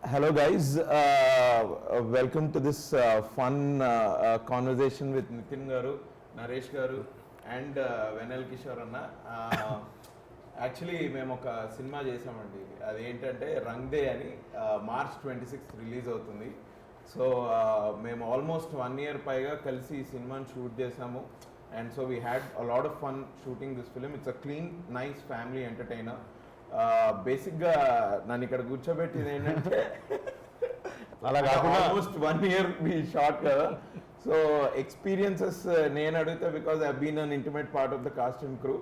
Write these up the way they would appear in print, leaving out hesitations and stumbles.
Hello, guys. Welcome to this fun conversation with Nitin Garu, Naresh Garu, and Venal Kishore Anna. Actually మేము ఒక cinema చేసామండి, అది ఏంటంటే రంగ్ డే అని మార్చ్ 26th రిలీజ్ అవుతుంది. సో మేము ఆల్మోస్ట్ 1 year పైగా కలిసి ఈ సినిమాని షూట్ చేసాము. And so we had a lot of fun shooting this film. It's a clean nice family entertainer. బేసిక్గా నన్ను ఇక్కడ కూర్చోబెట్టింది ఏంటంటే అలా కాకుండా ఆల్మోస్ట్ 1 year మీ షార్ట్ కదా. సో ఎక్స్పీరియన్సెస్ నేను అడిగితే because I been an intimate part of the cost and crew.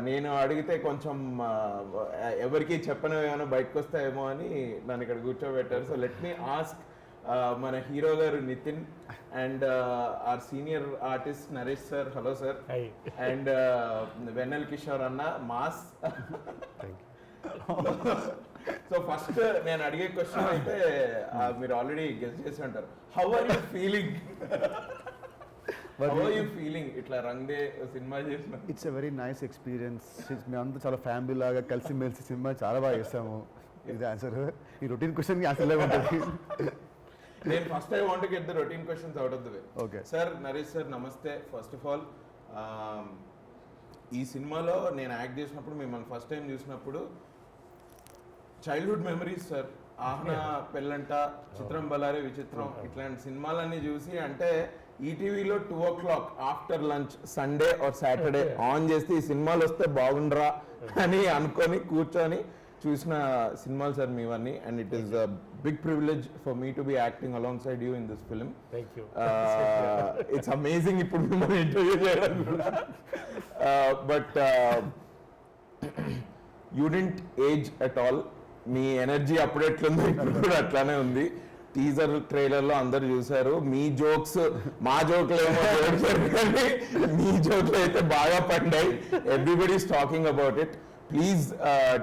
నేను అడిగితే కొంచెం ఎవరికి చెప్పను ఏమైనా బయటకు వస్తాయేమో అని నన్ను ఇక్కడ కూర్చోబెట్టారు. సో లెట్ మీ ఆస్క్ మన హీరో గారు Nithin and our senior artist Naresh sir. Hello sir. And Vennela Kishore అన్న మాస్. సో ఫస్ట్ నేను అడిగే క్వశ్చన్ అయితే మీరు ఆల్రెడీ గెస్ చేసి ఉంటారు. How are you feeling? How are you feeling? ఇట్లా రంగ్ డే సినిమా చేసిన it's a very nice experience. మేమంతా చాలా ఫ్యామిలీ లాగా కలిసి మెలిసి సినిమా చాలా బాగా చేస్తాము. ఇది ఆన్సర్. ఈ రొటీన్ క్వశ్చన్కి ఆన్సర్ లేవు ఉంటుంది. నేను first I want to get the routine questions out of the way. Okay sir, Naresh sir నమస్తే. ఫస్ట్ ఆఫ్ ఆల్ ఈ సినిమాలో నేను యాక్ట్ చేసినప్పుడు మిమ్మల్ని ఫస్ట్ టైం చూసినప్పుడు చైల్డ్హుడ్ మెమరీస్ సార్. ఆహ్నా, పెళ్ళంట, చిత్రం బలారే విచిత్రం, ఇట్లాంటి సినిమాలన్నీ చూసి అంటే ఈటీవీలో 2 o'clock after lunch Sunday or Saturday on చేస్తే ఈ సినిమాలు వస్తే బాగుండరా అని అనుకొని కూర్చొని చూసిన సినిమాలు సార్ మీవన్నీ. And it is a big privilege for me to be acting alongside you in this film. It's amazing ఇప్పుడు మిమ్మల్ని ఇంటర్వ్యూ చేయడం కూడా. But you didn't age at all. మీ ఎనర్జీ అప్పుడు ఎట్లుందో ఇప్పుడు కూడా అట్లానే ఉంది. టీజర్ ట్రైలర్ లో అందరు చూసారు. మీ జోక్స్ మా జోక్లు ఏమో కానీ మీ జోక్లు అయితే బాగా పడ్డాయి. Everybody is talking about it. Please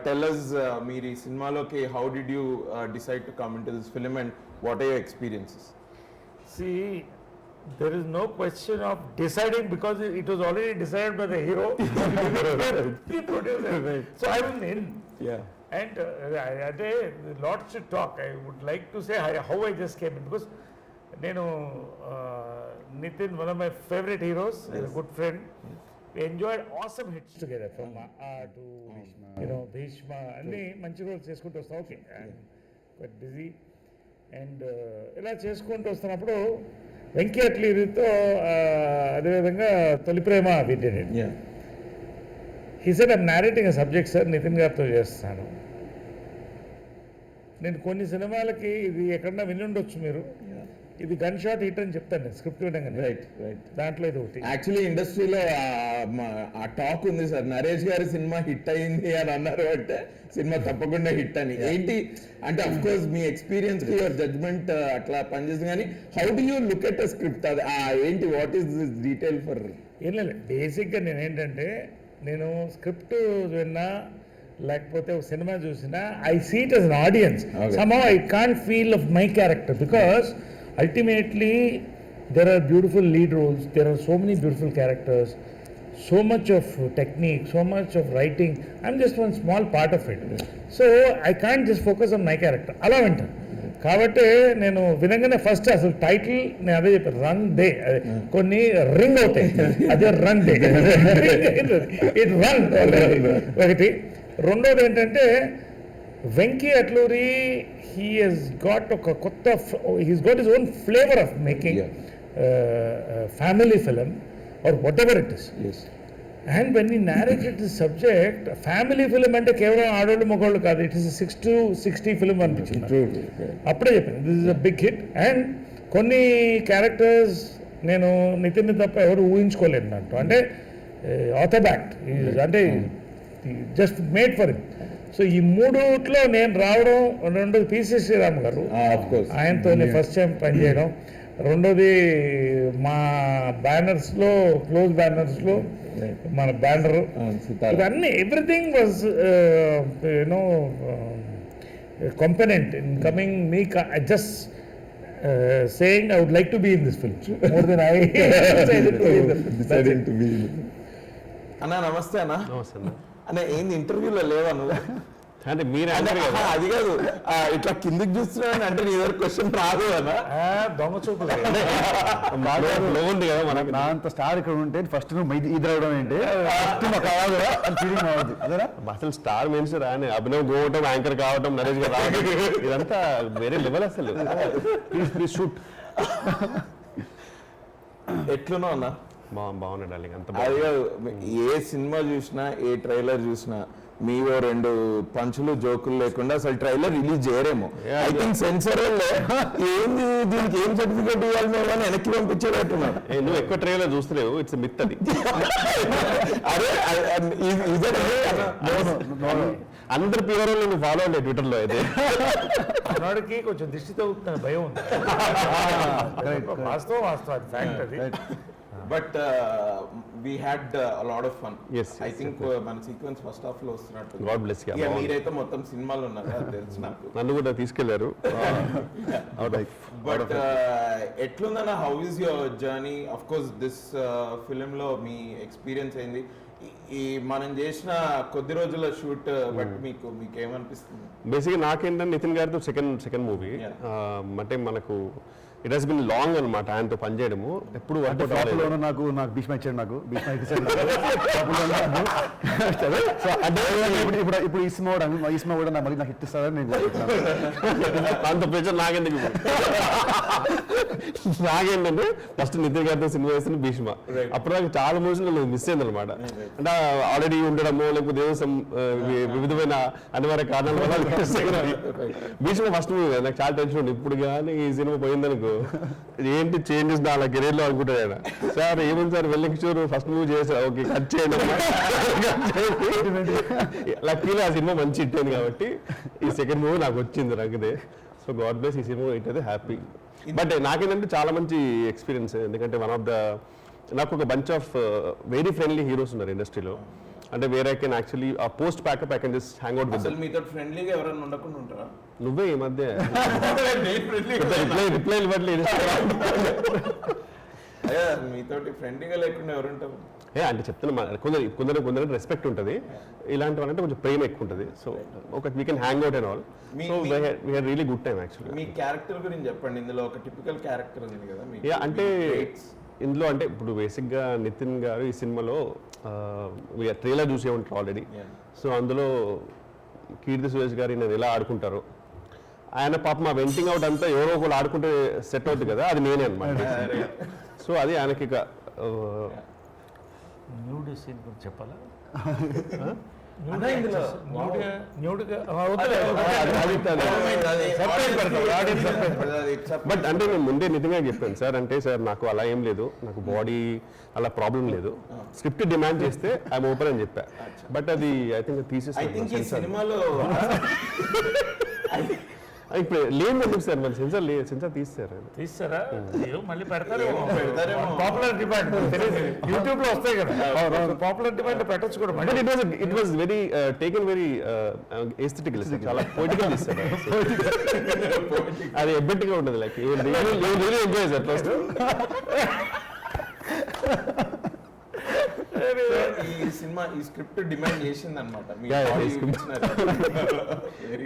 tell us మీరు ఈ సినిమాలోకి how did you decide to come into this film and what are your experiences? See, there is no question of deciding because it was already decided by the hero. The producer. So I was in. Yeah. And అదే lots to talk. I would like to say how I just came in because నేను Nitin, one of my favorite heroes, is a good friend. We enjoyed awesome hits together from to Bhishma. అన్ని మంచి roles చేసుకుంటూ వస్తాం. Okay, quite busy. And ఇలా చేసుకుంటూ వస్తున్నప్పుడు వెంకీ అట్లీతో అదేవిధంగా తొలి ప్రేమ వింటెడ్. He said I'm narrating a subject sir, Nithiin గారితో చేస్తాను. నేను కొన్ని సినిమాలకి ఇది ఎక్కడన్నా విని ఉండొచ్చు మీరు, ఇది గన్ షాట్ హిట్ అని చెప్తాను నేను స్క్రిప్ట్ వినగానే. Right right. దాంట్లో ఇది ఒకటి. యాక్చువల్లీ ఇండస్ట్రీలో ఆ టాక్ ఉంది సార్, నరేష్ గారి సినిమా హిట్ అయింది అని అన్నారు అంటే సినిమా తప్పకుండా హిట్ అని. ఏంటి అంటే అఫ్ కోర్స్ మీ ఎక్స్పీరియన్స్ కి యువర్ జడ్జ్మెంట్ అట్లా పనిచేస్తుంది, కానీ how do you look at a script? అది ఏంటి, what is this detail for? ఏం లేదు, బేసిక్గా నేనేంటంటే నేను స్క్రిప్ట్ విన్నా లేకపోతే ఒక సినిమా చూసినా I see it as an audience. Somehow I can't feel of my character because ultimately there are beautiful lead roles, there are so many beautiful characters, so much of technique, so much of writing. I'm just one small part of it, so I can't just focus on my character అలా వింటాను. కాబట్టి నేను వినగానే first అసలు title నేను అదే చెప్పాను, రంగ్ day. కొన్ని రింగ్ అవుతాయి, అదే రంగ్ డే. ఇట్ రంగ్ ఒకటి. రెండోది ఏంటంటే Venky Atluri, he has got a kotta, he's got his own flavor of making family film or whatever it is. Yes. And when he narrated the subject, family film అంటే కేవలం ఆడోళ్ళు మగోళ్ళు కాదు, ఇట్ ఈస్ 6 to 60 ఫిల్మ్ అనిపించింది. అప్పుడే చెప్పాను this is a big hit. అండ్ కొన్ని క్యారెక్టర్స్ నేను నితిన్ తప్ప ఎవరు ఊహించుకోలేదు దాంట్లో. అంటే ఆర్థోబాక్ట్ అంటే just made for him. So ఈ మూడుట్లో నేను రావడం, రెండోది పిసి శ్రీరామ్ గారు, ఆయనతో ఫస్ట్ టైం పనిచేయడం, రెండోది మా బ్యానర్స్లో క్లోజ్ బ్యానర్స్లో మన బ్యానర్, ఇవన్నీ everything was you know కంపెనెంట్ in coming me. Just saying I would like to be in this film more than I decided to be in. అన్నా నమస్తే. అన్న ఏంది ఇంటర్వ్యూలో లేవా నువ్వు? అంటే మీరు యాంకర్ కదా, అది కాదు, ఇట్లా కిందికి చూస్తున్నాను అంటే నీ దగ్గర క్వశ్చన్ రాదు అన్న. దొంగ చూపులు. లో ఉంది కదా మనకి. నా అంత స్టార్ ఇక్కడ ఉంటే ఫస్ట్ నువ్వు ఇది రావడం ఏంటి, ఫస్ట్ మాకు కావాలి అని ఫీలింగ్ అవ్వద్దు అదేనా. అసలు స్టార్ మీన్స్ రాని అభినవ్ గోవటం, యాంకర్ కావటం, నరేష్ గారు రావడం, ఇదంతా వేరే లెవెల్ అసలు. Please shoot. ఎట్లునో అన్న బాగున్నాడు డార్లింగ్, అంత అది కాదు, ఏ సినిమా చూసినా ఏ ట్రైలర్ చూసినా మీవో 2 పంచులు జోకులు లేకుండా అసలు ట్రైలర్ రిలీజ్ చేయరేమో. ఐ థింక్ సెన్సర్ ఏంది దీనికి ఏం సర్టిఫికేట్ ఇవ్వాలి మేము అని వెనక్కి పంపించేటట్టున్నాను. నువ్వు ఎక్కువ ట్రైలర్ చూస్తలేవు, ఇట్స్ మిత్ అది. అదే అందరు ప్యూర్ నువ్వు ఫాలో అవ్వలే ట్విట్టర్ లో అయితే. మనోడికి కొంచెం దిష్టి తగ్గుతున్న భయం ఉంది. వాస్తవం అది ఫ్యాక్ట్ అది. But we had lot of fun. Yes, I yes, think మన సీక్వెన్స్ ఫస్ట్ హాఫ్ లో వస్తున్నట్టు. God bless you. ఇక మీరైతే మొత్తం సినిమాలు ఉన్నారు అది తెలుసు నాకు. నన్ను కూడా తీసుకెళ్లారు. బట్ ఎట్లుందన్న, how is your journey? Of course this film లో మీ ఎక్స్పీరియన్స్ అయింది, ఈ మనం చేసిన కొద్ది రోజుల షూట్, బట్ మీకు ఏమనిపిస్తుంది? బేసిక్గా నాకేంటంటే నితిన్ గారితో సెకండ్ మూవీ. అంటే మనకు ఇట్ హస్ బిన్ లాంగ్ అనమాట ఆయనతో పనిచేయడము. ఎప్పుడు అంటే టాప్లోనూ నాకు భీష్మ ఇచ్చాడు, నాకు భీష్మ ఇచ్చాడు. ఇప్పుడు ఈ సినిమా కూడా మళ్ళీ నాకు హిట్ ఇస్తారని నేను అంత ప్రెషర్ నాకెందుకు. నాకేంటంటే ఫస్ట్ నితిన్ గారితో సినిమా వేస్తున్న భీష్మ, అప్పుడు నాకు చాలా మూవీస్ నాకు మిస్ అయింది అనమాట. అంటే ఆల్రెడీ ఉండడము లేకపోతే వివిధమైన అనివార్య కారణాల వల్ల భీష్మ ఫస్ట్ మూవీ నాకు చాలా టెన్షన్ ఉంది. ఇప్పుడు కానీ ఈ సినిమా పోయిందనుకో ఏంటి చేంజెస్ నా కెరీర్ లో అనుకుంటాడు ఆయన. సార్ ఏముంది సార్, వెల్లకిషోర్ ఫస్ట్ మూవీ చేశారు, ఓకే కట్ చేయండి. లక్కీలో ఆ సినిమా మంచి హిట్ అయింది కాబట్టి ఈ సెకండ్ మూవీ నాకు వచ్చింది నాకుదే. సో గాడ్ బ్లెస్, ఈ సినిమా హిట్ అయితే హ్యాపీ. బట్ నాకేంటంటే చాలా మంచి ఎక్స్పీరియన్స్, ఎందుకంటే నాకు ఒక bunch of very friendly heroes ఉన్నారు ఇండస్ట్రీలో. అంటే వేరే I can actually post packup I can just hang out with them. మీతో ఫ్రెండ్లీగా ఎవరైనా ఉండకుండా ఉంటారా? నువ్వే ఈ మధ్య రిప్లై ఇవ్వట్లేదు. మీతోటి ఫ్రెండ్లీగా లేకుండా ఎవరుంటారు? అంటే చెప్తున్నా, కొందరు రెస్పెక్ట్ ఉంటుంది, ఇలాంటి వాళ్ళంటే కొంచెం ప్రేమ ఎక్కువ ఉంటుంది. సో ఒక we can hang out and all. So we had really good time actually. Me character గురించి చెప్పండి. ఇందులో ఒక టిపికల్ క్యారెక్టర్ ఉంది కదా మీకు? అంటే ఇందులో అంటే ఇప్పుడు బేసిక్గా నితిన్ గారు ఈ సినిమాలో ట్రైలర్ చూసే ఉంటారు ఆల్రెడీ. సో అందులో కీర్తి సురేష్ గారు నేను ఎలా ఆడుకుంటారు, ఆయన పాప మా వెంటింగ్ అవుట్ అంతా ఎవరో ఒకళ్ళు ఆడుకుంటే సెట్ అవుతుంది కదా, అది నేనే అనమాట. సో అది ఆయనకి ఇక న్యూడ్ సీన్ గురించి చెప్పాలా? బట్ అంటే నేను ముందే నిజంగా చెప్పాను సార్, అంటే సార్ నాకు అలా ఏం లేదు, నాకు బాడీ అలా ప్రాబ్లం లేదు, స్క్రిప్ట్ డిమాండ్ చేస్తే ఐఎమ్ ఓపెన్ అని చెప్పా. బట్ అది ఐ థింక్ తీసేసి సినిమాలో ఇప్పుడు లేదు ఎందుకు సార్, మన సెన్సార్ తీస్తారా మళ్ళీ పెడతారు. పెడతారేమో. పాపులర్ డిమాండ్ యూట్యూబ్ లో వస్తాయి కదా, పాపులర్ డిమాండ్ పెట్టచ్చు కూడా. But it was very taken very aesthetical, చాలా పొయిటికల్ తీస్తారు. అది ఎబ్బెట్ గా ఉండదు, లైక్ ఎంజాయ్ సార్ ఫస్ట్. ఈ సినిమా ఈ స్క్రిప్ట్ డిమాండ్ చేసింది అనమాట,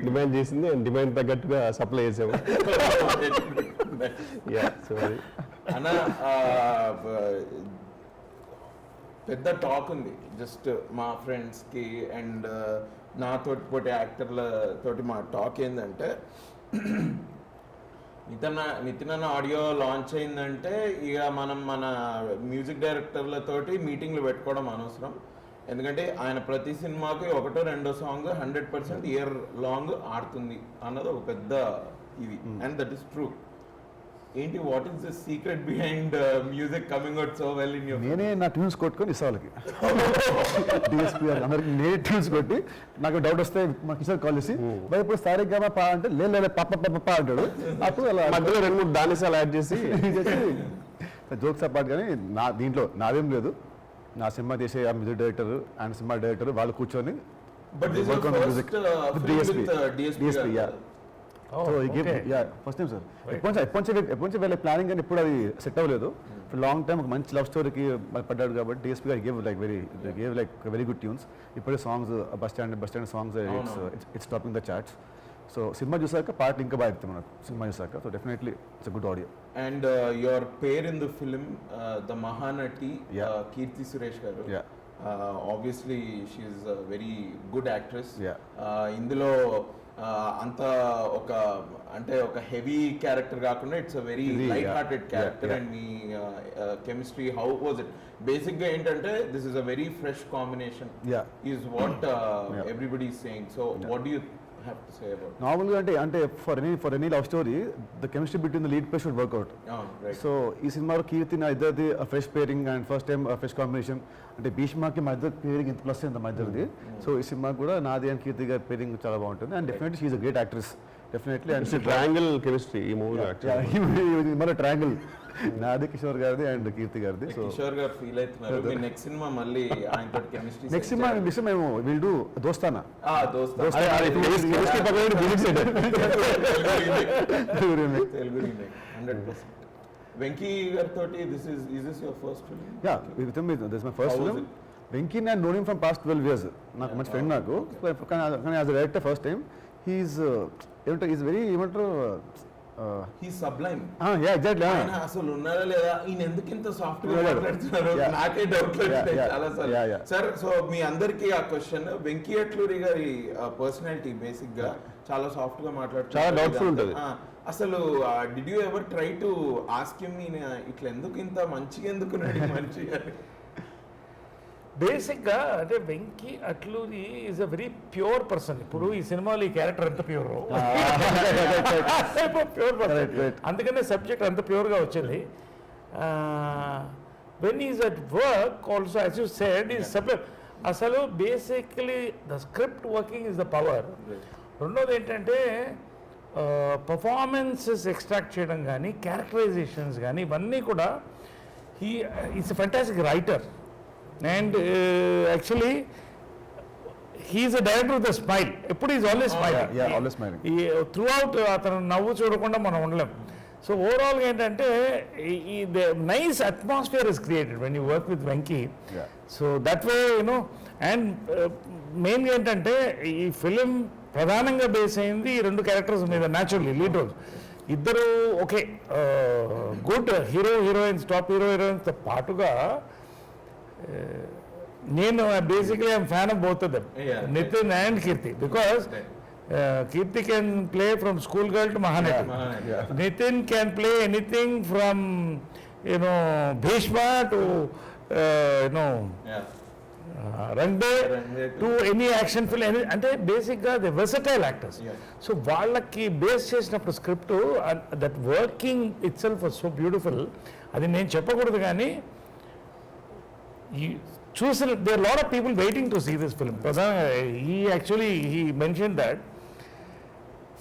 డిమాండ్ చేసింది, డిమాండ్ తగ్గట్టుగా సప్లై చేసాము. అన్న పెద్ద టాక్ ఉంది జస్ట్ మా ఫ్రెండ్స్ కి అండ్ నాతోటి పోటీ యాక్టర్ల తోటి మా టాక్ ఏంటంటే, నితిన్ అన్న ఆడియో లాంచ్ అయిందంటే ఇక మనం మన మ్యూజిక్ డైరెక్టర్లతోటి మీటింగ్లు పెట్టుకోవడం అనవసరం, ఎందుకంటే ఆయన ప్రతి సినిమాకి 1 or 2 సాంగ్ 100% ఇయర్ లాంగ్ ఆడుతుంది అన్నది ఒక పెద్ద ఇది. And that is true. ఏంటి, what is the secret behind music coming out so well in your? నేనే నా ట్యూన్స్ కొట్టుకొని ఇస్తా వాళ్ళకి, డిఎస్పీ అందరికి నేనే ట్యూన్స్ కొట్టి, నాకు డౌట్ వస్తే మా కిషోర్ కాల్ చేసి మరి ఇప్పుడు సారీగా పా అంటే లేదు పప్ప అంటాడు. అప్పుడు అలా మధ్యలో 2-3 దానిసాలు యాడ్ చేసి జోక్స్ అపార్ట్. కానీ దీంట్లో నాదేం లేదు, నా సినిమా చేసే ఆ మ్యూజిక్ డైరెక్టర్ అండ్ సినిమా డైరెక్టర్ వాళ్ళు కూర్చొని but this is first DSP. Oh, so ఈ game okay. Yeah first time sir ఎప్పటి వెళ్ళే ప్లానింగ్ కానీ ఎప్పుడు అది సెట్ అవ్వలేదు ఫర్ లాంగ్ టైం ఒక మంచి లవ్ స్టోరీకి పడ్డాడు కాబట్టి డిఎస్పీ గారు gave like very good tunes ఇప్పుడే songs bus stand songs it's topping the charts so సినిమా చూసాక పాటలు ఇంకా బాగా ఎత్తాం మనకు సినిమా చూసాక so definitely it's good audio and your pair in the film the Mahanati Keerthy Suresh గారు Yeah. Obviously she's very good actress Yeah. ఇందులో అంత ఒక అంటే ఒక హెవీ క్యారెక్టర్ కాకుండా it's a very Really, light yeah. Hearted character Yeah. And me chemistry how was it basic గా ఏంటంటే this is a very fresh combination Yeah. Is what Yeah. Everybody is saying so what do you have to say about నార్మల్గా అంటే for any love story the chemistry between the lead play should work out right so ఈ సినిమాలో కీర్తి నా ఇద్దరిది fresh pairing and first time fresh combination అంటే భీష్మకి మా ఇద్దరు పేరింగ్ ఇంత ప్లస్ ఇంత మా ఇద్దరిది సో ఈ సినిమా కూడా నాది అండ్ కీర్తి గారి పేరింగ్ చాలా బాగుంటుంది and definitely she's a great actress definitely and triangle chemistry ఈ మూవీ మళ్ళీ ట్రయాంగిల్ నాది కిషోర్ గారిది అండ్ కీర్తి గారిది సో కిషోర్ గారు ఫీల్ అవుతున్నారు మీ నెక్స్ట్ సినిమా మళ్ళీ ఆయనతో కెమిస్ట్రీ నెక్స్ట్ సినిమా మేము విల్ డూ దోస్తానా దోస్తా కెమిస్ట్రీ పక్కన ఫిజిక్స్ తెలుగు రీమేక్ 100%. వెంకీ గారితో this is your first film yeah with me this my first How was film it? Venky నేను నోన్ ఫ్రమ్ పాస్ట్ 12 years నాకు మంచి ఫ్రెండ్ నాకు కానీ as a director first time he's ఏమంటారు is very ఏమంటారు he sublime yeah exactly ఆయన అసలు ఉన్నారా లేదా ఈయన ఎందుకు ఇంత సాఫ్ట్ గా Yeah. మాట్లాడుతున్నారు Yeah. నాకే డౌట్ Yeah, yeah. చాలా sir Yeah, yeah. Sir so మీ అందరికి ఆ క్వశ్చన్ వెంకీ అట్లూరి గారి పర్సనాలిటీ బేసిక్ గా చాలా సాఫ్ట్ గా మాట్లాడుతున్నారు చాలా doubtful ఉంటది. అసలు did you ever try to ask him ఇట్లా ఎందుకు ఇంత మంచిగా ఎందుకు ఉన్నాడు ఈ మనిషి అని? బేసిక్గా అంటే Venky Atluri is a very pure person. ఇప్పుడు ఈ సినిమాలో ఈ క్యారెక్టర్ ఎంత pure pure Right, person, right. అందుకనే సబ్జెక్ట్ అంత ప్యూర్గా వచ్చింది. When is at work also as you said is subject. అసలు basically the script working is the power. రెండోది ఏంటంటే పర్ఫార్మెన్సెస్ ఎక్స్ట్రాక్ట్ చేయడం కానీ క్యారెక్టరైజేషన్స్ కానీ ఇవన్నీ కూడా he is a fantastic writer. And actually, he is a director with a smile. ఎప్పుడు is always smiling. yeah, always smiling. Through out అతను నవ్వు చూడకుండా మనం ఉండలేం. సో ఓవరాల్గా ఏంటంటే the nice atmosphere is created when you work with Venky. Yeah. So that way you know. And మెయిన్గా ఏంటంటే ఈ ఫిలిం ప్రధానంగా బేస్ అయింది ఈ రెండు క్యారెక్టర్స్ మీద, న్యాచురల్లీ లీడ్ రోల్స్ ఇద్దరు ఓకే గుడ్ హీరోయిన్స్, టాప్ హీరోయిన్స్తో పాటుగా నేను basically I'm fan of both of them, Yeah. Nithin and Keerthi, because Kirti can play from schoolgirl to Mahanati. Mahanati. Yeah. Nitin can play anything from, you know, Bhishma to, you know, Yeah. Rangde Rangde to any action film. అంటే బేసిక్గా the versatile actors. Yeah. So వాళ్ళకి base చేసినప్పుడు script that working itself was so beautiful. అది నేను చెప్పకూడదు కానీ చూసిన there lot of people waiting to see this film. He mention that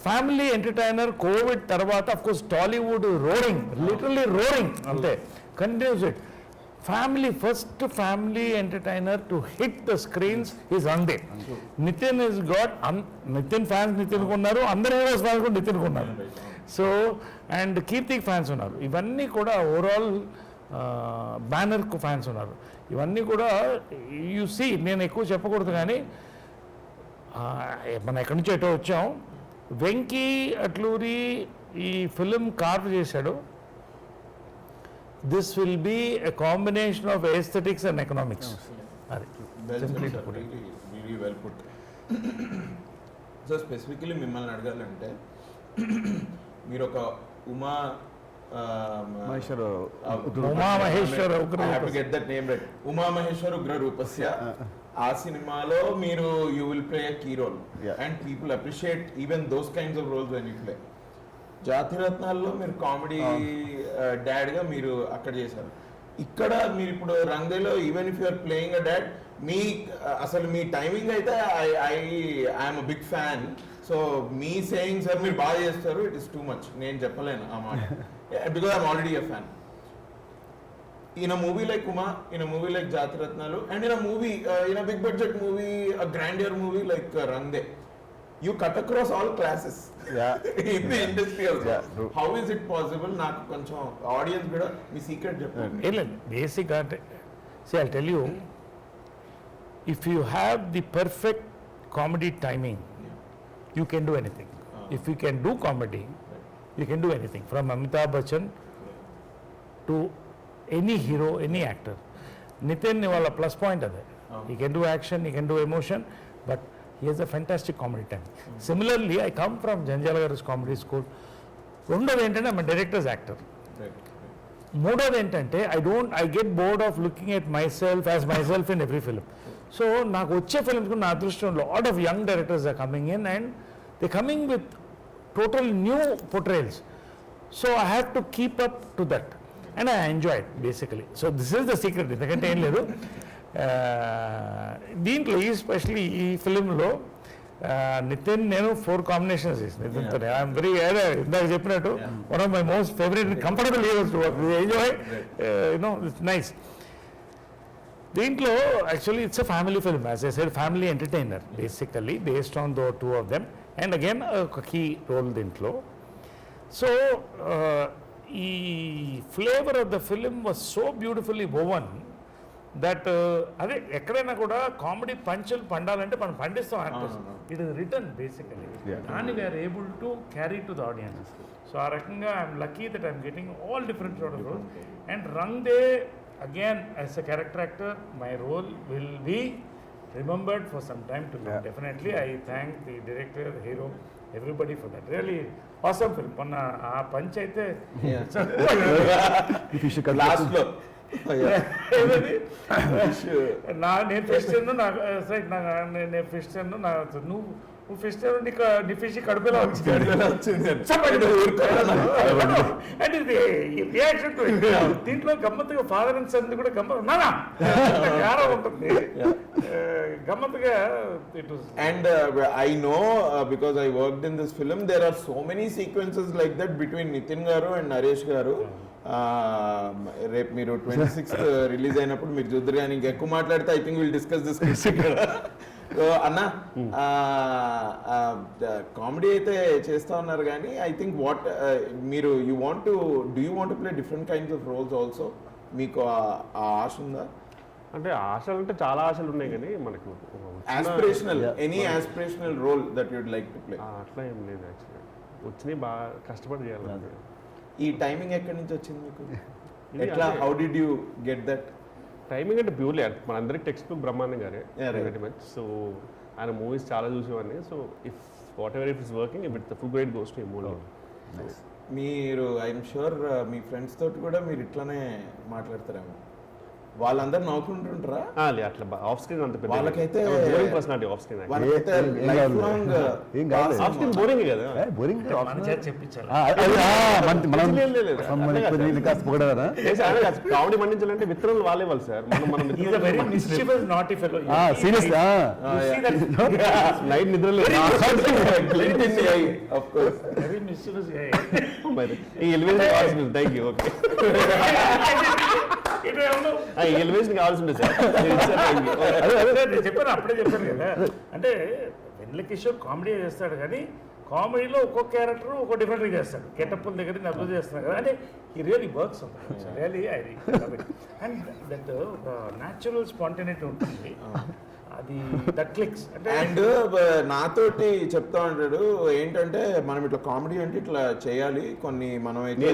family entertainer covid తర్వాత of course Tollywood roaring, literally roaring అంతే continues it. Family first family entertainer to hit the screens is అందే. Nithiin is got Nithiin fans నితిన్కు ఉన్నారు, అందరి heroes fans కూడా నితిన్కు ఉన్నారు. So and కీర్తిక్ fans ఉన్నారు. ఇవన్నీ కూడా ఓవరాల్ బ్యానర్కు ఫ్యాన్స్ ఉన్నారు. ఇవన్నీ కూడా యూ సీ, నేను ఎక్కువ చెప్పకూడదు కానీ మనం ఎక్కడి నుంచి ఎటో వచ్చాం. వెంకీ అట్లూరి ఈ ఫిలిం కార్వ్ చేశాడు. This will be a combination of aesthetics and economics. అది Really well put. So specifically మిమ్మల్ని అడగాలంటే మీరు ఒక Uma Umamaheswara get that name right, Umamaheswara Ugra Roopasya. ఆ సినిమాలో మీరు you will play a key role Yeah. And people appreciate even those kinds of roles when you play. జాతిరత్నాల్లో మీరు కామెడీ డాడ్ గా మీరు అక్కడ చేశారు. ఇక్కడ మీరు ఇప్పుడు రంగేలో even if you're playing a dad, మీ అసలు మీ టైమింగ్ అయితే I'm a big fan. So me saying sir మీరు బాగా చేస్తారు, ఇట్ ఇస్ టూ మచ్, నేను చెప్పలేను ఆ మాట, because I'm already a fan. In a movie like Uma, in a movie like Jatiratnalu, and in a movie, in a big budget movie, a grandeur movie like Rangde, you cut across all classes Yeah. in the industry also. Yeah, true. How is it possible? నాకు కొంచెం audience కూడా మీ secret చెప్పండి. ఏం లేదు basic అంటే see I tell you if you have the perfect comedy timing you can do anything if you can do comedy you can do anything from Amitabh Bachchan to any hero any actor Nithin వాళ్ళ plus point అదే he can do action he can do emotion but he he's a fantastic comedy time similarly I come from Jandhyala గారి comedy school రెండోది ఏంటంటే I'm directors actor మూడోది ఏంటంటే I get bored of looking at myself as myself in every film so నాకు వచ్చే films కూడా నా అదృష్టం lot of young directors are coming in and they coming with total new portrayals so I have to keep up to that and I enjoy it basically so this is the secret ఎందుకంటే ఏం లేదు దీంట్లో ఈ specially ఈ ఫిలింలో నితిన్ నేను 4 combinations చేసిన నితిన్తో I'm very ఇందాక చెప్పినట్టు one of my most favourite comfortable events to work enjoy you know it's nice దీంట్లో actually it's a family film as I said family entertainer basically based on those 2 of them and again ఒక key role దీంట్లో so ఈ flavour of the film was so beautifully woven that అదే ఎక్కడైనా కూడా comedy పంచులు పండాలంటే మనం పండిస్తాం actors it is return basically దాన్ని we're able to carry to the audience so ఆ రకంగా I'm lucky that I'm getting all different sort of roles and Rang De again as a character actor my role will be remembered for some time to come definitely I thank the director hero everybody for that really awesome film మొన్న ఆ punch అయితే last లో నేను fish తిన్ను నాకు site నేను fish తిన్ను నువ్వు ఫిష్ తిన్ను నీ ఫిష్ కడుపులో వచ్చింది అండ్ ఇది రియాక్షన్ దీంట్లో గమ్మత్తుగా ఫాదర్ అండ్ సన్ కూడా గమ్మత్ నానా ఉంటుంది గమ్మత్తుగా it And I know because I worked in this film, there are so many sequences like that between Nitin garu and Naresh garu. రేపు మీరు 26th రిలీజ్ అయినప్పుడు మీరు చూద్దరు కానీ ఇంకెక్కువ మాట్లాడితే I think will discuss this ఇక్కడ అన్న కామెడీ అయితే చేస్తా ఉన్నారు కానీ ఐ థింక్ వాట్ మీరు you want to play different kinds of roles also మీకు ఆ ఆశ ఉందా అంటే ఆశలు అంటే చాలా ఆశలు ఉన్నాయి కానీ మనకు aspirational any aspirational role that you'd like to play అట్లా ఏం లేదు యాక్చువల్లీ వచ్చినాయి బాగా కష్టపడి చేయాలి ఈ టైమింగ్ ఎక్కడి నుంచి వచ్చింది మీకు ఎట్లా how did you get that timing అంటే ప్యూర్లీ మనందరికి టెక్స్ట్ బుక్ బ్రహ్మాండం గారే Yeah, right. Very much so ఆయన మూవీస్ చాలా చూసేవాడిని so if what ever if is working if it the full great goes to movie మీరు ఐఎమ్ షూర్ మీ ఫ్రెండ్స్ తోటి కూడా మీరు ఇట్లానే మాట్లాడతారేమో వాళ్ళందరూ నవ్వుకుంటుంటారా అట్లా ఆఫ్ స్క్రీన్ అంత పెద్ద వాళ్ళకైతే బోరింగ్ పర్సనాలిటీ ఆఫ్ స్క్రీన్ వాళ్ళకైతే లైఫ్ లాంగ్ ఏం కాదు ఆఫ్ స్క్రీన్ బోరింగ్ కదా బోరింగ్ మన చేత చెప్పించాలి కామెడీ మండించాలంటే విత్తనాలు వాళ్ళే వాళ్ళు సార్ మనం is a very mischievous naughty fellow serious night నిద్రలు ఆఫ్ కోర్స్ వెరీ మిస్చివస్ ఈ ఎలివేషన్ కావాల్సింది థ్యాంక్ యూ ఓకే ఈ ఎలివేషన్ కావాల్సి ఉంటుంది సార్ నేను చెప్పాను అప్పుడే చెప్పాను కదా అంటే వెన్నెల కిషోర్ కామెడీ చేస్తాడు కానీ కామెడీలో ఒక్కొక్క క్యారెక్టర్ ఒక్కో డిఫరెంట్గా చేస్తాడు గెటప్పుల దగ్గర అబ్జర్వ్ చేస్తున్నాడు కదా అంటే ఈ really works really I and that natural spontaneity ఉంటుంది అది దట్ క్లిక్స్ అంటే అండ్ నాతోటి చెప్తా ఉంటాడు ఏంటంటే మనం ఇట్లా కామెడీ అంటే ఇట్లా చేయాలి కొన్ని మనం అయితే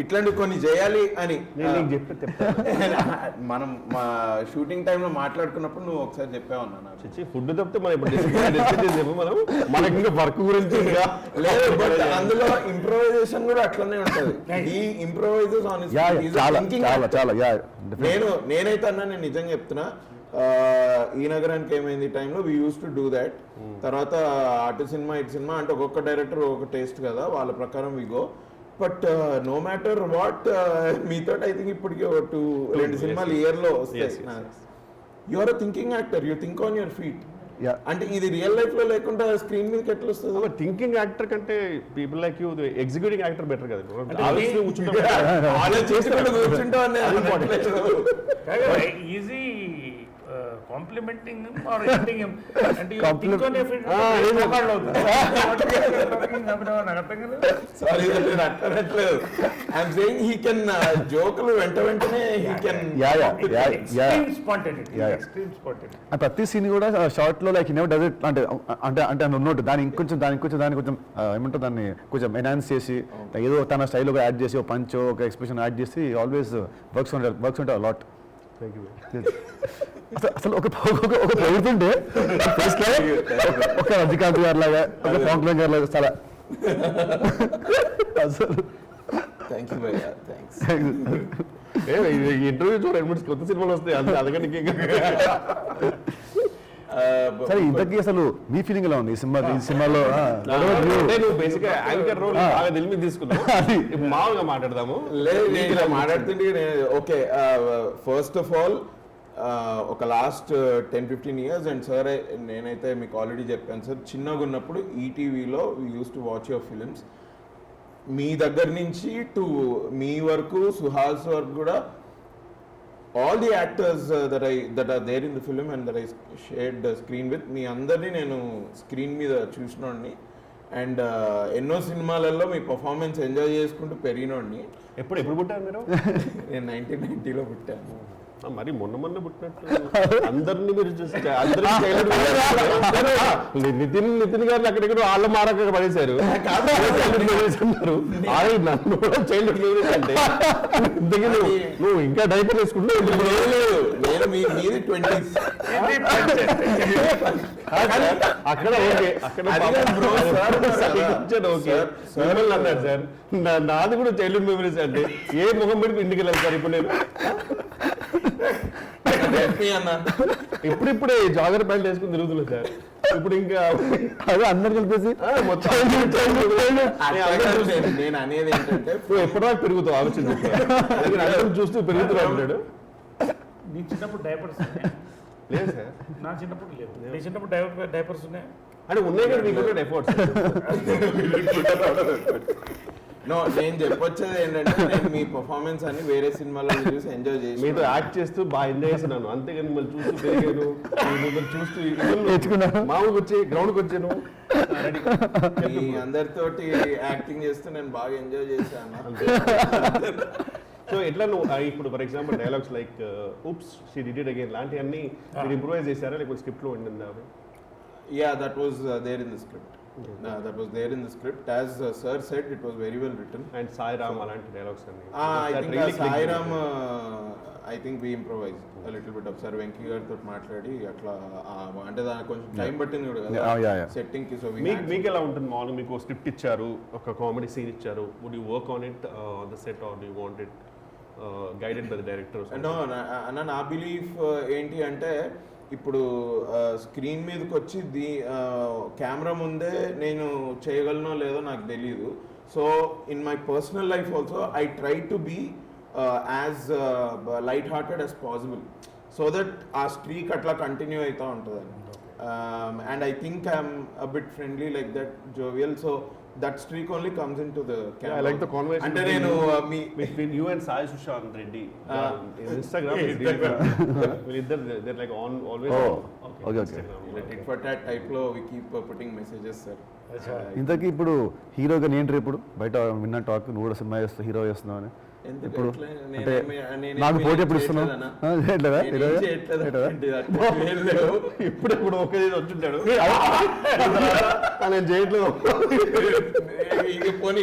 ఇట్లాంటి కొన్ని చేయాలి అని మనం మా షూటింగ్ టైంలో మాట్లాడుకున్నప్పుడు నువ్వు ఒకసారి చెప్పావన్నా నాకు ఫుడ్ తప్పితే మనం ఇప్పుడు మనం మనకి ఇంకా వర్క్ గురించి లేదు బట్ అందులో ఇంప్రూవైజేషన్ కూడా అట్లనే ఉంటది ఈ ఇంప్రూవైజెస్ నేనైతే అన్నా నేను నిజంగా చెప్తున్నా ఈ నగరానికి ఏమైంది టైంలో we use to do that తర్వాత అటు సినిమా ఇటు సినిమా అంటే ఒక్కొక్క డైరెక్టర్ ఒక్కొక్క టేస్ట్ కదా వాళ్ళ ప్రకారం we go but no matter what మీతో ఐ థింక్ ఇప్పటికి రెండు సినిమాలు ఇయర్ లో వస్తాయి you are thinking actor you think on your feet అంటే ఇది రియల్ లైఫ్ లో లేకుండా స్క్రీన్ మీదకి ఎట్లా వస్తుంది థింకింగ్ యాక్టర్ కంటే people like you executing actor better కదా easy complimenting or hinting him అంటే యు Compliment- థింక్ ఆన్ ఎఫ్ నాకు అర్థం కాలేదు. సారీ నేను అట్లనట్లేదు. ఐఎమ్ సేయింగ్ హీ కెన్ జోకులు వెంటనే he can Extreme spontaneity. Yeah, yeah. Extreme spontaneity. ఆ ప్రతి సీన్ కూడా షార్ట్ లో లైక్ నెవర్ డస్ ఇట్ అంటే అంటే అంటే ఉన్నట్టు దాన్ని ఇంకొంచెం దాన్ని కొంచెం ఏమంటారు దాన్ని కొంచెం ఎన్హాన్స్ చేసి ఏదో తన స్టైల్ ఒక యాడ్ చేసి ఒక పంచ్ ఒక ఎక్స్ప్రెషన్ యాడ్ చేసి ఆల్వేస్ వర్క్స్ ఉంటాయి లాట్. Thank you. అసలు ఒక ప్రభుత్వంటే ఒక రజనీకాంత్ గారి లాగా ఒక పవన్ కళ్యాణ్ గారి లాగా చాలా అసలు థ్యాంక్ యూ భయ్యా, థ్యాంక్స్. ఇంటర్వ్యూ చూడ 2-3 కొత్త సినిమాలు వస్తాయి అందుకని సరే ఇంతకీ అసలు మీ ఫీలింగ్ ఎలా ఉంది ఈ సినిమాలో నువ్వు బేసిక్ యాంకర్ రోల్ బాగా తెలిమి తీసుకున్నావు. ఇప్పుడు మామూలుగా మాట్లాడదాము. లేదు నేను ఇలా మాట్లాడుతుంటే ఓకే ఫస్ట్ ఆఫ్ ఆల్ ఒక లాస్ట్ 10-15 ఇయర్స్ అండ్ సార్ నేనైతే మీకు ఆల్రెడీ చెప్పాను సార్, చిన్నగా ఉన్నప్పుడు ఈటీవీలో we use to watch your films. మీ దగ్గర నుంచి టు మీ వరకు సుహాస్ వరకు కూడా all the actors that are there in the film and that I shared screen with మీ అందరినీ నేను స్క్రీన్ మీద చూసినోడిని అండ్ ఎన్నో సినిమాలలో మీ పర్ఫార్మెన్స్ ఎంజాయ్ చేసుకుంటూ పెరిగినోడిని. ఎప్పుడు పుట్టారు మీరు? నేను 1990లో పుట్టాను. మరి మొన్న పుట్టినట్టు అందరినీ మీరు చూస్తే నితిన్ గారిని అక్కడెక్కడ వాళ్ళ మారక పడేశారు. నన్ను కూడా చైల్డ్హుడ్ మెమరీస్ అంటే ఇంతకీ నువ్వు ఇంకా డైపర్ వేసుకుంటూ నేను మీది 20s. అక్కడ ఓకే అక్కడ ఓకే అన్నాడు సార్. నాది కూడా చైల్డ్హుడ్ మెమరీస్ అంటే ఏ ముఖం పెట్టి ఇంటికి వెళ్ళాలి సార్ ఇప్పుడు నేను. ఇప్పుడిప్పుడే జాగర్ ప్యాంట్ వేసుకుని తిరుగుతున్నాను సార్. ఇప్పుడు ఇంకా అదే అందరు కలిపేసి మొత్తం నేను అనేది ఏంటంటే నువ్వు ఎప్పటిదాకా పెరుగుతావు ఆలోచన చూస్తూ పెరుగుతున్నావు అంటాడు. నీ చిన్నప్పుడు డైపర్స్ లేదు సార్, నా చిన్నప్పుడు లేదు. నీ చిన్నప్పుడు డైపర్స్ ఉన్నాయి అంటే ఉన్నాయి కదా మీకు ఎఫర్ట్స్. నో నేను చెప్పొచ్చేది ఏంటంటే నేను మీ పర్ఫార్మెన్స్ అని వేరే సినిమాలలో చూసి ఎంజాయ్ చేసి మీతో యాక్ట్ చేస్తూ బాగా ఎంజాయ్ చేస్తున్నాను. అంతేగాని మిమ్మల్ని చూస్తూ పెరిగాను, మిమ్మల్ని చూస్తూ నేర్చుకున్నాను. మామూలుగా వచ్చి గ్రౌండ్కి వచ్చాను. మీ అందరితోటి యాక్టింగ్ చేస్తూ నేను బాగా ఎంజాయ్ చేశాను. సో ఎట్లా నువ్వు ఇప్పుడు for example dialogues like oops she did it again లాంటివన్నీ మీరు ఇంప్రూవైజ్ చేశారా లేకపోతే స్క్రిప్ట్లో ఉండిందా? Yeah, that was there in the script. That was there in the script. As sir said, it was very well written. And Sai Ram అలాంటి dialogues అన్ని I think Sai Ram, I think we improvised a little bit of Sir Venki గారితో మాట్లాడి అట్లా అంటే దానికి కొంచెం time పట్టింది కూడా కదా సెట్టింగ్ కి. సో మీకు ఎలా ఉంటుంది మామూలుగా మీకు స్క్రిప్ట్ ఇచ్చారు, ఒక కామెడీ సీన్ ఇచ్చారు, would you work on it on the set or you want it guided by the director? అన్న నా బిలీఫ్ ఏంటి అంటే ఇప్పుడు స్క్రీన్ మీదకి వచ్చి కెమెరా ముందే నేను చేయగలనో లేదో నాకు తెలియదు. So in my personal life also I try to be as light hearted as possible so that ఆ స్ట్రీక్ అట్లా కంటిన్యూ అవుతూ ఉంటుంది. And I think I'm a bit friendly like that jovial. So that streak only comes into the camera. Yeah, I like the conversation అంటే నేను between you and Sai Sushant Reddy in Instagram. They're like on always okay. tit for tat type లో we keep putting messages sir. ఇంతకీ ఇప్పుడు హీరోగా నేను రేపు బయట విన్న టాక్ నువ్వు కూడా సినిమా చేస్తావు, హీరో చేస్తున్నావు అని. ఇప్పుడు అంటే నాకు పోటీ ఎప్పుడు ఇస్తున్నావు? ఇప్పుడు ఒకే వచ్చింటాడు నేను చేయట్లేదు. పోనీ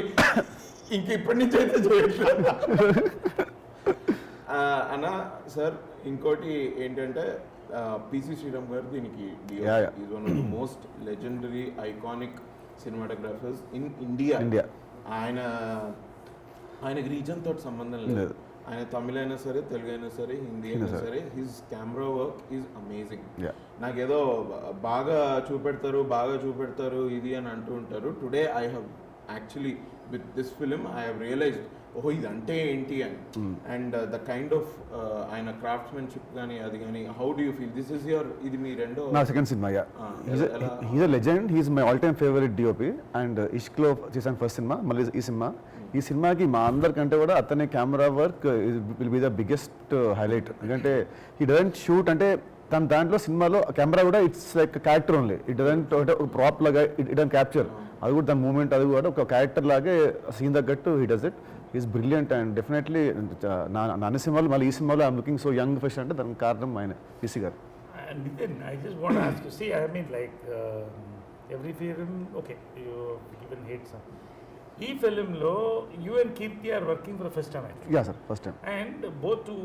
ఇంక ఇప్పటి నుంచి అయితే చేయట్లేదు అన్న. సార్ ఇంకోటి ఏంటంటే పిసి శ్రీరామ్ గారు దీనికి is one of the most legendary iconic cinematographers in India. ఆయనకి రీజన్ తోటి సంబంధం లేదు. ఆయన తమిళ అయినా సరే, తెలుగు అయినా సరే, హిందీ అయినా సరే, his camera work is amazing. నాకేదో బాగా చూపెడతారు ఇది అని అంటూ ఉంటారు. Today I have actually with this film I have realized ఓహో ఇది అంటే ఏంటి అని. అండ్ ద కైండ్ ఆఫ్ ఆయన క్రాఫ్ట్స్మెన్షిప్ కానీ అది కానీ how do you feel this is your ఇది మీ రెండో నా second cinema. He's a legend, he's my all time favourite DOP. And ఇష్క్లో చేశాను ఫస్ట్ సినిమా, మళ్ళీ ఈ సినిమాకి మా అందరికంటే కూడా అతని camera work will be the biggest highlight. ఎందుకంటే హీ డజంట్ షూట్ అంటే తన దాంట్లో సినిమాలో కెమెరా కూడా it's like character only. It doesn't prop లాగా ఇట్ డజంట్ క్యాప్చర్. అది కూడా దాని మూమెంట్ అది కూడా ఒక క్యారెక్టర్ లాగే సీన్ తగ్గట్టు he does it. Is brilliant and definitely నా అన్ని సినిమాలు మళ్ళీ ఈ సినిమాలో I'm looking so young fresh అంటే దానికి కారణం ఆయన పీసీ గారు. And Nitin, I just want to ask you, see, I mean, like, every film, okay, you even hate some. ఈ ఫిలింలో you and Keerthy are working for first time, yeah sir, first time. And both two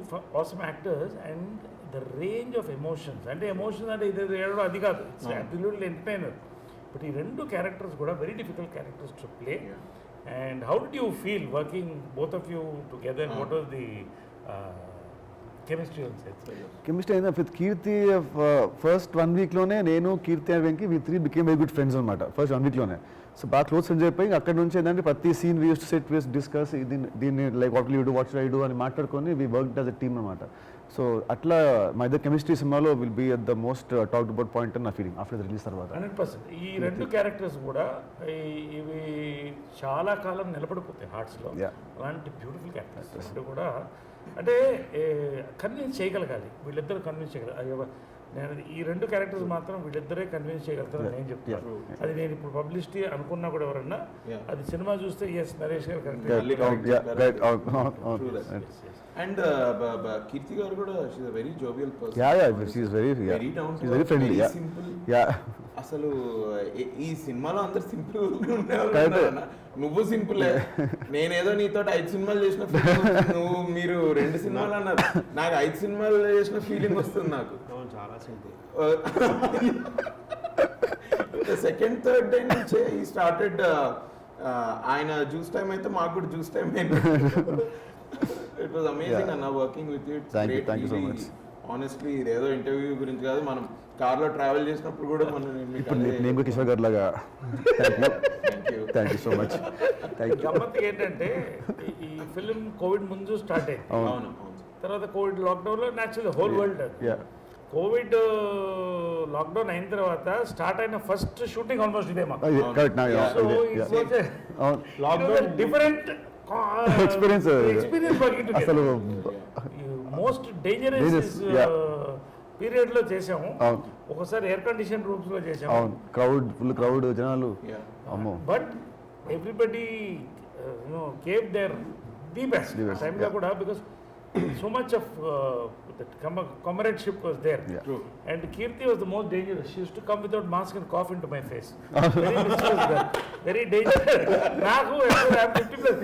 awesome actors and the range of emotions, అంటే emotions అంటే ఇది ఏడో అది కాదు, it's absolutely entertainer. But ఈ రెండు క్యారెక్టర్స్ కూడా very difficult characters to play. And how do you feel working both of you together? What was the chemistry on set? Chemistry అయింది విత్ కీర్తి. ఫస్ట్ 1 వీక్లోనే నేను Keerthy and Venky we 3 became very good friends అనమాట first 1 వీక్లోనే. So బాగా close friends అయిపోయి అక్కడ నుంచి ఏంటంటే ప్రతి scene we use to set ways discuss దీన్ని like what will you do, what should I do అని మాట్లాడుకొని we work as a team అనమాట. సో అట్లా మా ఇద్దరు కెమిస్ట్రీ సినిమాలో will be at the most talked about point అని నా ఫీలింగ్ ఆఫ్టర్ ద రిలీజ్ తర్వాత. 100%. ఈ రెండు క్యారెక్టర్స్ కూడా ఇవి చాలా కాలం నిలబడిపోతాయి హార్ట్స్లో. అలాంటి బ్యూటిఫుల్ క్యారెక్టర్స్ రెండు కూడా. అంటే కన్విన్స్ చేయగలగాలి, వీళ్ళిద్దరు కన్విన్స్ చేయగలగాలి. నేను ఈ రెండు క్యారెక్టర్స్ మాత్రం వీళ్ళిద్దరే కన్విన్స్ చేయగలుగుతారని నేను చెప్తాను. అది నేను ఇప్పుడు పబ్లిసిటీ అనుకున్నా కూడా ఎవరన్నా అది సినిమా చూస్తే ఎస్ నరేష్ గారు కరెక్ట్. అండ్ కీర్తి గారు కూడా she is a very jovial person. She is very down to very friendly. Simple. Yeah, అసలు ఈ సినిమాలో అందరు సింపుల్ ఉండేవాళ్ళు. నువ్వు సింపులే. నేనేదో నీతో 5 సినిమాలు చేసిన నువ్వు మీరు 2 సినిమాలు అన్నారు. నాకు 5 సినిమాలు చేసిన ఫీలింగ్ వస్తుంది నాకు. చాలా సింపుల్. సెకండ్ థర్డ్ డే నుంచే ఈ స్టార్టెడ్. ఆయన జ్యూస్ టైం అయితే మాకు కూడా జ్యూస్ టైం అయింది. ఇట్ వాజ్ అమేజింగ్ అన్న working with you. Thank you so much. Honestly ఇదేదో ఇంటర్వ్యూ గురించి కాదు, మనం కార్లో ట్రావెల్ చేసినప్పుడు కూడా మనం నేను కూడా కిషోర్ గారు లాగా. Thank you so much. Thank you. గమ్మత్తు ఏంటంటే ఈ ఫిలిం కోవిడ్ ముందు స్టార్ట్ అయింది. అవును. తర్వాత కోవిడ్ లాక్డౌన్లో natural whole world. Covid lockdown అయిన తర్వాత స్టార్ట్ అయిన ఫస్ట్ షూటింగ్ ఆల్మోస్ట్ ఇదే మాకు. డిఫరెంట్ ఎక్స్పీరియన్స్ అసలు మోస్ట్ డేంజరస్ పీరియడ్ లో చేసాము. ఒకసారి ఎయిర్ కండిషన్ రూమ్స్ లో చేసాము. ఫుల్ క్రౌడ్ జనాలు. అమ్మో. But everybody gave there the best టైంలో కూడా, because so much of that comradeship was there. True. And Kirti was the most dangerous. She used to come without mask and cough into my face. Very mischievous girl. Very dangerous. Naku, I'm 50 plus.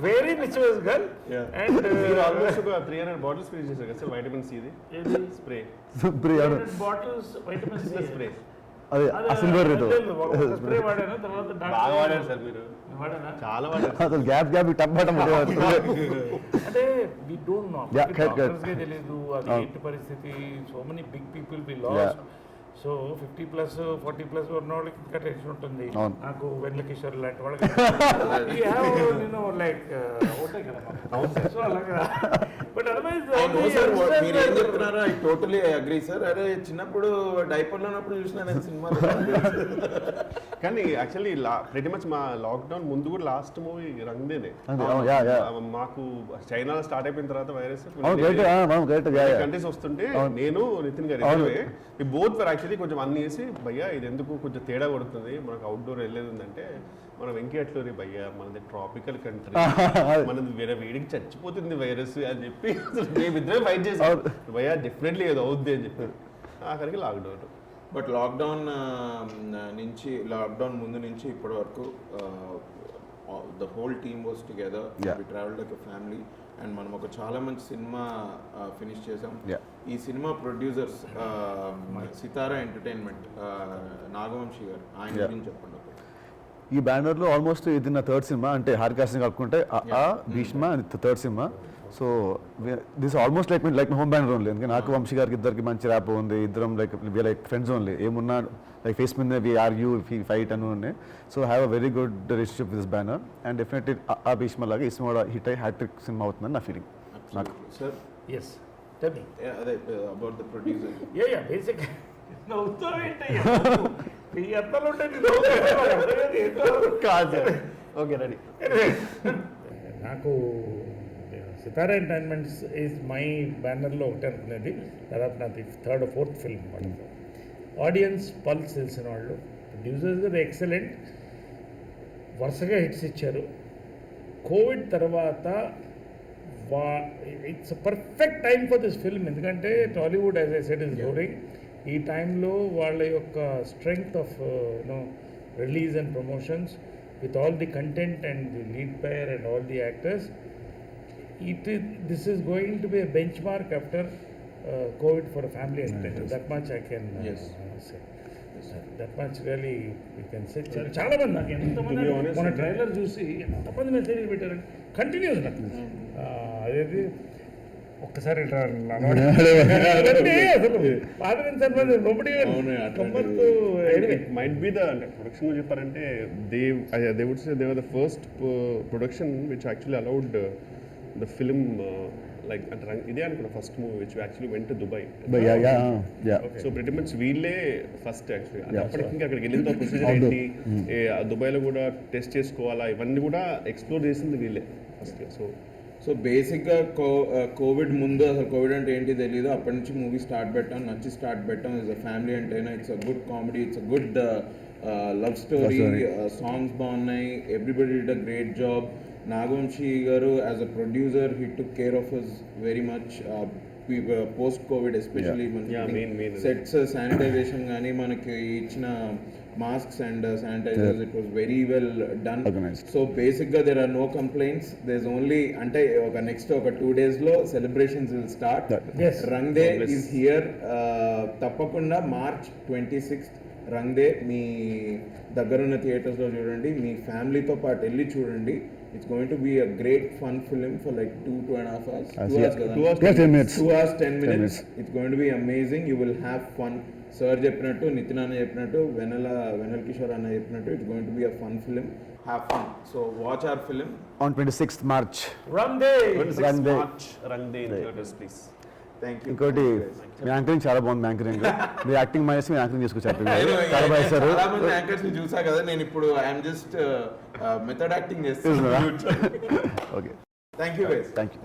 Very mischievous girl. Yeah. And మీరు almost ఒక 300 bottles finish చేశారు కదా sir, vitamin C the spray. 300 bottles vitamin C spray అదే silver spray వాడాను. తర్వాత బాగా వాడారు sir మీరు. వాడానా? చాలా వాడారు. అసలు గ్యాప్ టప్పటం అంటే వి డోంట్ నో, correct. డాక్టర్స్కే తెలియదు అది ఏంటి పరిస్థితి. So many big people we lost. So 50+ 40+ ఉన్న వాళ్ళకి ఇంకా టెన్షన్ ఉంటుంది. నాకు వెన్నెల కిషోర్ లాంటి వాళ్ళకి నేను లైక్ ఉంటాయి కదా. సో అలాగా. బట్ అదర్వైజ్ మీరు ఏం చెప్తున్నారో ఐ టోటలీ అగ్రీ సార్. అరే చిన్నప్పుడు డైపర్లో ఉన్నప్పుడు చూసిన నేను సినిమాలో. కానీ యాక్చువల్లీ ప్రెటీ మచ్ మా లాక్డౌన్ ముందు కూడా లాస్ట్ మూవీ రంగ్దేనే. మాకు చైనాలో స్టార్ట్ అయిపోయిన తర్వాత వైరస్ కంట్రీస్ వస్తుంటే నేను నితిన్ గారు బోత్ వర్ యాక్చువల్లీ కొంచెం అన్ని వేసి భయ్యా ఇది ఎందుకు కొంచెం తేడా కొడుతుంది, మనకు అవుట్డోర్ వెళ్ళేది ఉందంటే మనం వెంకీ అట్లూరి భయ్యా మనది ట్రాపికల్ కంట్రీ, మనది వేరే వేడికి చచ్చిపోతుంది వైరస్ అని చెప్పి మేమిద్దరే ఫైట్ చేసాం. భయ్యా డెఫినెట్లీ ఏదో అవుద్ది అని చెప్పి ఆఖరికి లాక్డౌన్. బట్ లాక్డౌన్ ముందు నుంచి ఇప్పటి వరకు the whole team was together. We travelled like a family. And మనం ఒక చాలా మంచి సినిమా ఫినిష్ చేసాం. ఈ సినిమా ప్రొడ్యూసర్స్ సితారా ఎంటర్టైన్మెంట్ నాగవంశీ గారు, ఆయన గురించి చెప్పండి. ఈ బ్యానర్లో ఆల్మోస్ట్ ఇది నా థర్డ్ సినిమా, అంటే హార్కాస్టింగ్ కలుపుకుంటే భీష్మ థర్డ్ సినిమా. So this almost like my home banner only. ఎందుకంటే నాకు వంశీ గారికి ఇద్దరికి మంచి ర్యాప్ ఉంది. ఇద్దరం లైక్ ఫ్రెండ్స్ ఓన్లీ. ఏమున్నా లైక్ ఫేస్ మీద వి ఆర్గ్యూ ఫైట్ అని ఉన్నాయి. So have a very good relationship with this banner. And definitely ఆ భీష్మ లాగా ఈ సినిమా కూడా హిట్ అయ్యి హ్యాట్రిక్ సినిమా అవుతుందని నా ఫీలింగ్. నాకు సార్ ఎస్ టెల్ మీ అదే about the producer. Yeah basic నవ్వుతావు ఏంటయ్యా ఈ అత్తలు ఉంటే నాకు సితారా ఎంటర్టైన్మెంట్స్ ఈజ్ మై బ్యానర్లో ఒకటి అనుకునేది, దాదాపు నాది 3rd or 4th ఫిల్మ్ అనమాట. ఆడియన్స్ పల్స్ తెలిసిన వాళ్ళు, ప్రొడ్యూసర్స్ గారు ఎక్సలెంట్, వరుసగా హిట్స్ ఇచ్చారు. కోవిడ్ తర్వాత it's perfect time for this film, ఎందుకంటే Tollywood as I said is growing. ఈ టైంలో వాళ్ళ యొక్క strength of release and promotions with all the content and the lead pair and all the actors, this is going to be a benchmark after COVID for a family entertainment. That much I can say. That much really we can say. చాలా మంది నాకు ఎంతమంది మన trailer చూసి ఎంతమంది message పెట్టారు continuous నాకు అదేది ఒక్కసారి మైట్ బి ద అంటే ప్రొడక్షన్ చెప్పారంటే they would say they were the first production which actually allowed the film like అంటే ఇదే అనుకున్నా first movie which actually went to Dubai. So pretty much వీళ్ళే ఫస్ట్ యాక్చువల్లీ అప్పటికి ఇంకా అక్కడికి వెళ్ళిన ప్రొసీజర్ ఏంటి, దుబాయ్లో కూడా టెస్ట్ చేసుకోవాలా, ఇవన్నీ కూడా ఎక్స్ప్లోర్ చేసింది వీళ్ళే ఫస్ట్. సో బేసిక్గా కోవిడ్ ముందు అసలు కోవిడ్ అంటే ఏంటి తెలియదు, అప్పటి నుంచి మూవీ స్టార్ట్ పెట్టాం, నచ్చి స్టార్ట్ పెట్టాం. It's a family entertainer, it's a good comedy, it's a good love story, songs బాగున్నాయి, everybody did a great job. Nagavamshi garu as a producer he took care of us very much post Covid, especially sets sanitization కానీ మనకి ఇచ్చిన masks and sanitizers, it was very well done. Organized. So basically there are no complaints. There's only ante oka next oka 2 days lo celebrations will start. Yes. Rang Day is here. Tappakunda March 26th Rang Day మీ దగ్గరున్న థియేటర్స్లో చూడండి, మీ ఫ్యామిలీతో పాటు వెళ్ళి చూడండి. It's going to be a great fun film for like 2.5 hours. 2 hours 10 minutes. It's going to be amazing. You will have fun. Sir చెప్పినట్టు, నితిన్ అన్న చెప్పినట్టు, వెనల్ కిషోర్ అన్న చెప్పినట్టు, it's going to be a fun film. Have fun. So watch hour film on 26th March. Run Day. Run Day in theaters, please. Thank you. ఇంకోటి మీ anchoring చాలా బాగుంది. Anchoring మీ acting minus మీ anchoring చేసుకొచ్చారు, చాలా బాగా చేశారు. చాలా మంది యాంకర్స్ ని చూసా కదా, నేను ఇప్పుడు ఐఎమ్ జస్ట్ మెథడ్ యాక్టింగ్ చేస్తున్నాను. Okay, thank you guys. Thank you.